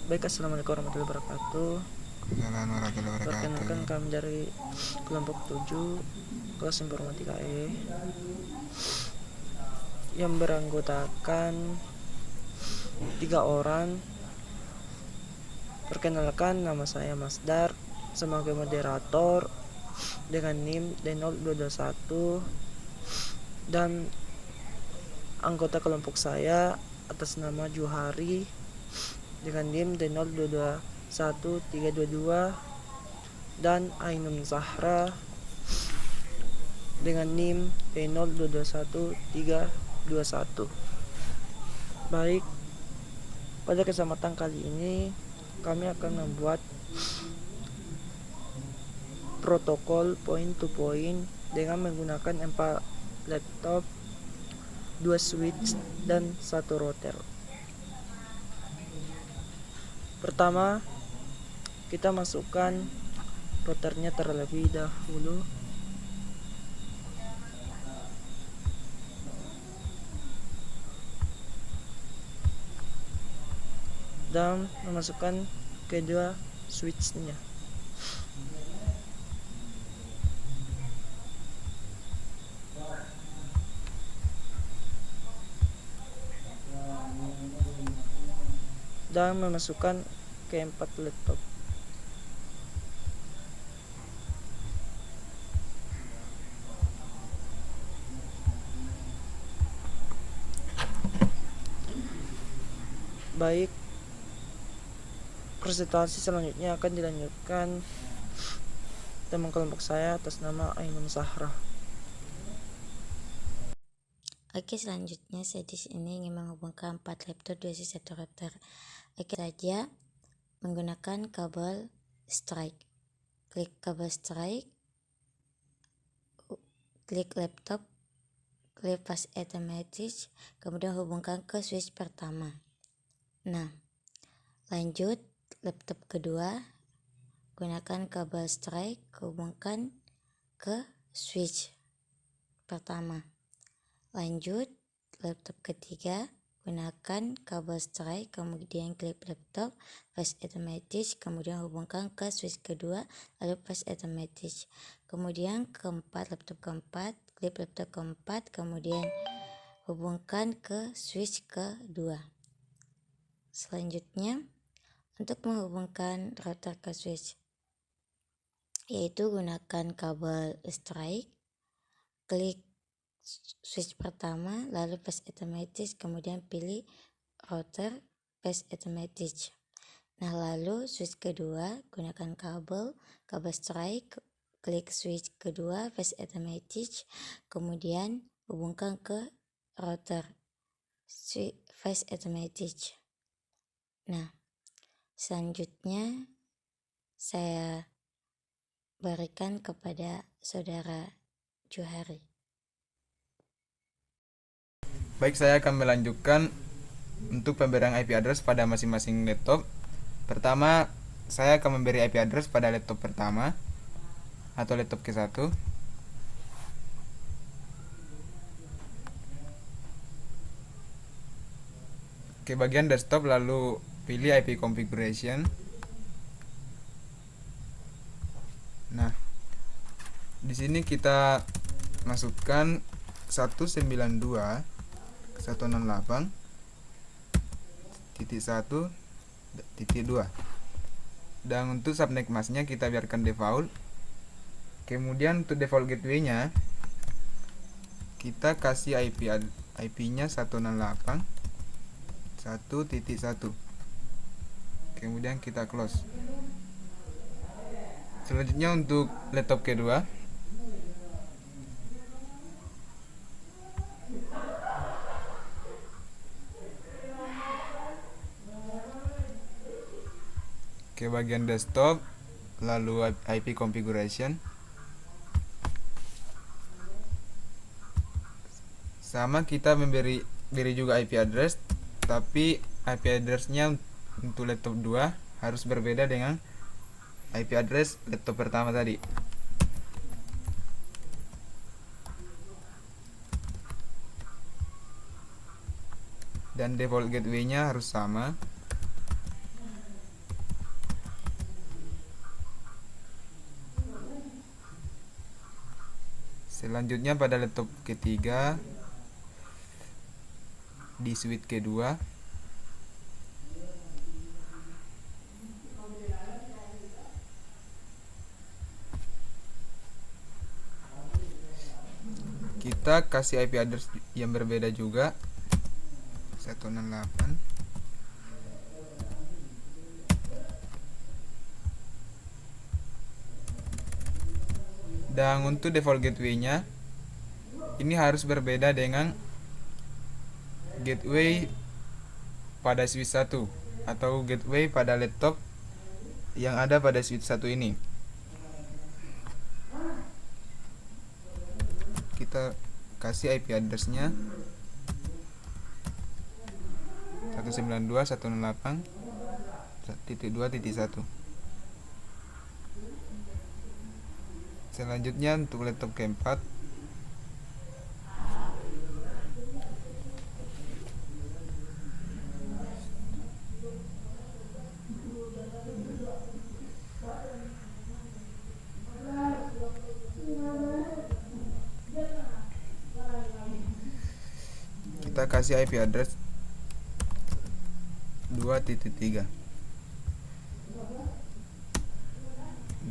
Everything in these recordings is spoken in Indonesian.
Baik, assalamualaikum warahmatullahi wabarakatuh. Assalamualaikum warahmatullahi Perkenalkan, wabarakatuh. kami dari kelompok 7 kelas informatika yang beranggotakan 3 orang. Perkenalkan, nama saya Masdar sebagai moderator dengan NIM D0221, dan anggota kelompok saya atas nama Juhari dengan NIM D022132, dan Ainun Zahra dengan NIM D022131. Baik, pada kesempatan kali ini kami akan membuat protokol point to point dengan menggunakan 4 laptop, 2 switch, dan 1 router. Pertama, kita masukkan routernya terlebih dahulu. Dan memasukkan kedua switchnya. Dan memasukkan keempat laptop. Baik, presentasi selanjutnya akan dilanjutkan teman kelompok saya atas nama Ainun Zahra. Oke, selanjutnya saya di sini ingin menghubungkan 4 laptop 2 switch 1 router. Oke, saja menggunakan kabel strike. Klik kabel strike, klik laptop, klik fast automatic, kemudian hubungkan ke switch pertama. Nah, lanjut laptop kedua, gunakan kabel strike, hubungkan ke switch pertama. Lanjut laptop ketiga, gunakan kabel strike, kemudian klik laptop fast automatic, kemudian hubungkan ke switch kedua, lalu fast automatic. Kemudian keempat, laptop keempat, klik laptop keempat, kemudian hubungkan ke switch kedua. Selanjutnya, untuk menghubungkan router ke switch, yaitu gunakan kabel strike, klik switch pertama, lalu fast automatic, kemudian pilih router fast automatic. Nah, lalu switch kedua, gunakan kabel strike, klik switch kedua fast automatic, kemudian hubungkan ke router fast automatic. Nah, selanjutnya saya berikan kepada saudara Juhari. Baik, saya akan melanjutkan untuk pemberian IP address pada masing-masing laptop. Pertama, saya akan memberi IP address pada laptop pertama atau laptop ke-1. Ke bagian desktop, lalu pilih IP configuration. Nah, di sini kita masukkan 192.168.1.2, dan untuk subnet masknya kita biarkan default. Kemudian untuk default gateway-nya kita kasih IP-nya 168.1.1. Kemudian kita close. Selanjutnya untuk laptop kedua, ke bagian desktop, lalu IP configuration. Sama, kita beri juga IP address, tapi IP address-nya untuk laptop 2 harus berbeda dengan IP address laptop pertama tadi. Dan default gateway-nya harus sama. Selanjutnya pada laptop ketiga di switch kedua kita kasih IP address yang berbeda juga, 168. Dan untuk default gateway-nya ini harus berbeda dengan gateway pada switch 1 atau gateway pada laptop yang ada pada switch 1 ini. Kita kasih IP address-nya 192.168.2.1. Selanjutnya untuk laptop keempat, kita kasih IP address 2.3.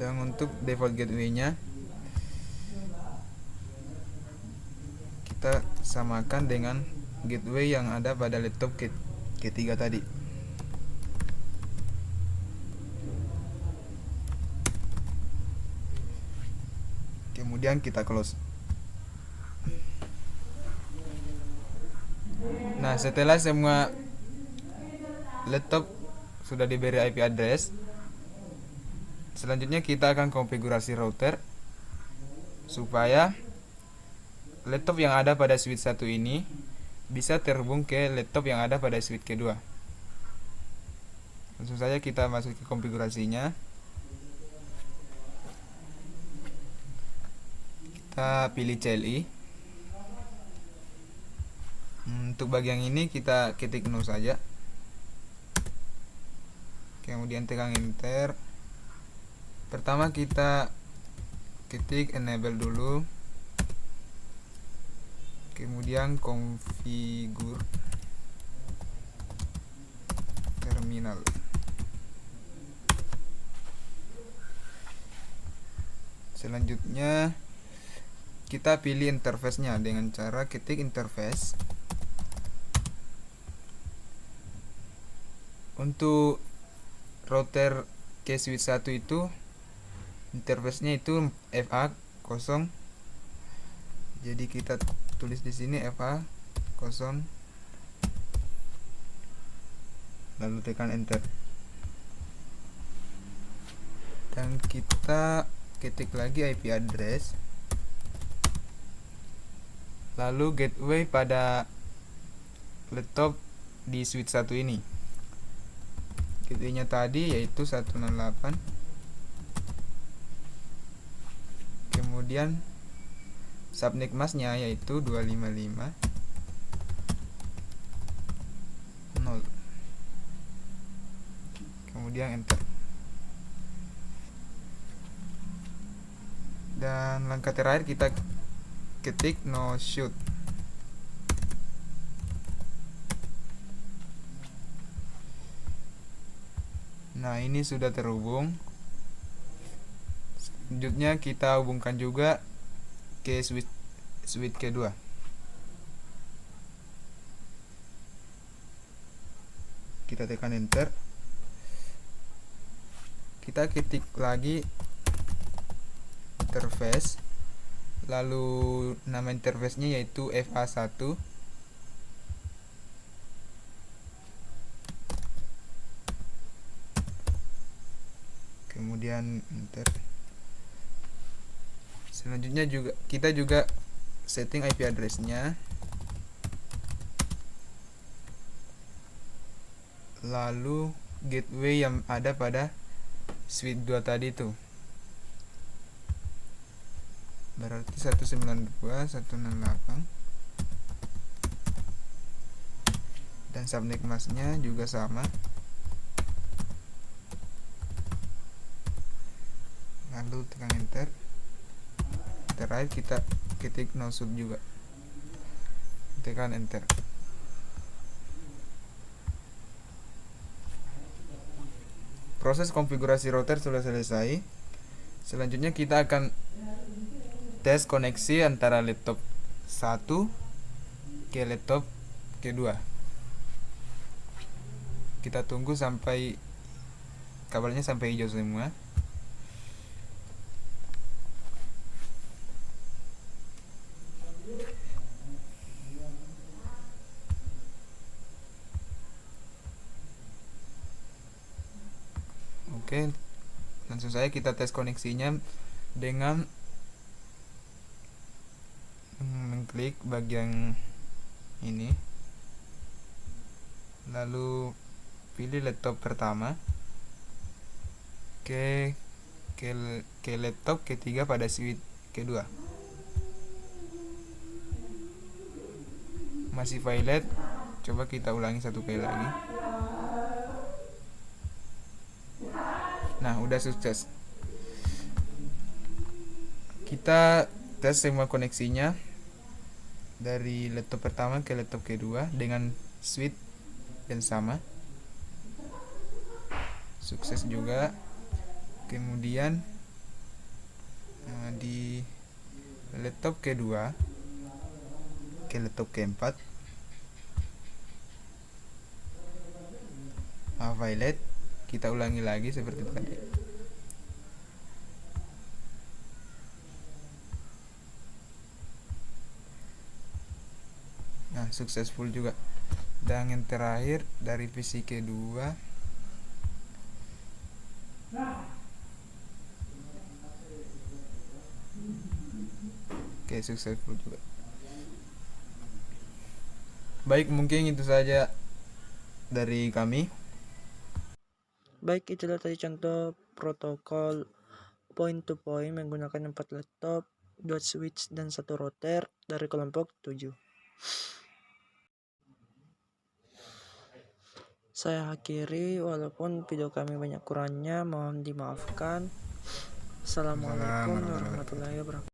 Dan untuk default gateway-nya kita samakan dengan gateway yang ada pada laptop ketiga tadi. Kemudian kita close. Nah, setelah semua laptop sudah diberi IP address, selanjutnya kita akan konfigurasi router supaya laptop yang ada pada switch 1 ini bisa terhubung ke laptop yang ada pada switch kedua. Langsung saja kita masuk ke konfigurasinya. Kita pilih CLI. Untuk bagian ini kita ketik no saja. Kemudian tekan enter. Pertama kita ketik enable dulu. Kemudian configure terminal. Selanjutnya kita pilih interface-nya dengan cara ketik interface. Untuk router ke switch 1 itu interface-nya itu FA0. Jadi kita tulis di sini FA0 lalu tekan enter. Dan kita ketik lagi IP address. Lalu gateway pada laptop di switch 1 ini. Gateway-nya tadi yaitu 168. Kemudian subnet mask-nya yaitu 255.0. Kemudian enter. Dan langkah terakhir kita ketik no shoot. Nah, ini sudah terhubung. Selanjutnya kita hubungkan juga ke switch kedua. Kita tekan enter. Kita ketik lagi interface, lalu nama interface-nya yaitu FA1. Kemudian enter. Selanjutnya kita juga setting IP address-nya, lalu gateway yang ada pada switch 2 tadi itu, berarti 192.168. Dan subnet mask-nya juga sama. Lalu tekan enter. terakhir kita ketik no sub juga, tekan enter. Proses konfigurasi router sudah selesai. Selanjutnya kita akan tes koneksi antara laptop 1 ke laptop kedua. Kita tunggu sampai kabelnya sampai hijau semua. Oke, langsung saja kita tes koneksinya dengan mengklik bagian ini, lalu pilih laptop pertama ke laptop ketiga pada switch kedua. Masih violet, coba kita ulangi satu kali lagi. Nah, udah sukses. Kita tes semua koneksinya dari laptop pertama ke laptop kedua dengan switch yang sama. Sukses juga. Kemudian di laptop kedua ke laptop keempat, violet, kita ulangi lagi seperti tadi. Nah, successful juga. Dan yang terakhir dari PC kedua, oke, successful juga. Baik, mungkin itu saja dari kami. Baik, itulah tadi contoh protokol point to point menggunakan 4 laptop, 2 switch, dan 1 router dari kelompok 7. Saya akhiri, walaupun video kami banyak kurangnya, mohon dimaafkan. Assalamualaikum warahmatullahi wabarakatuh.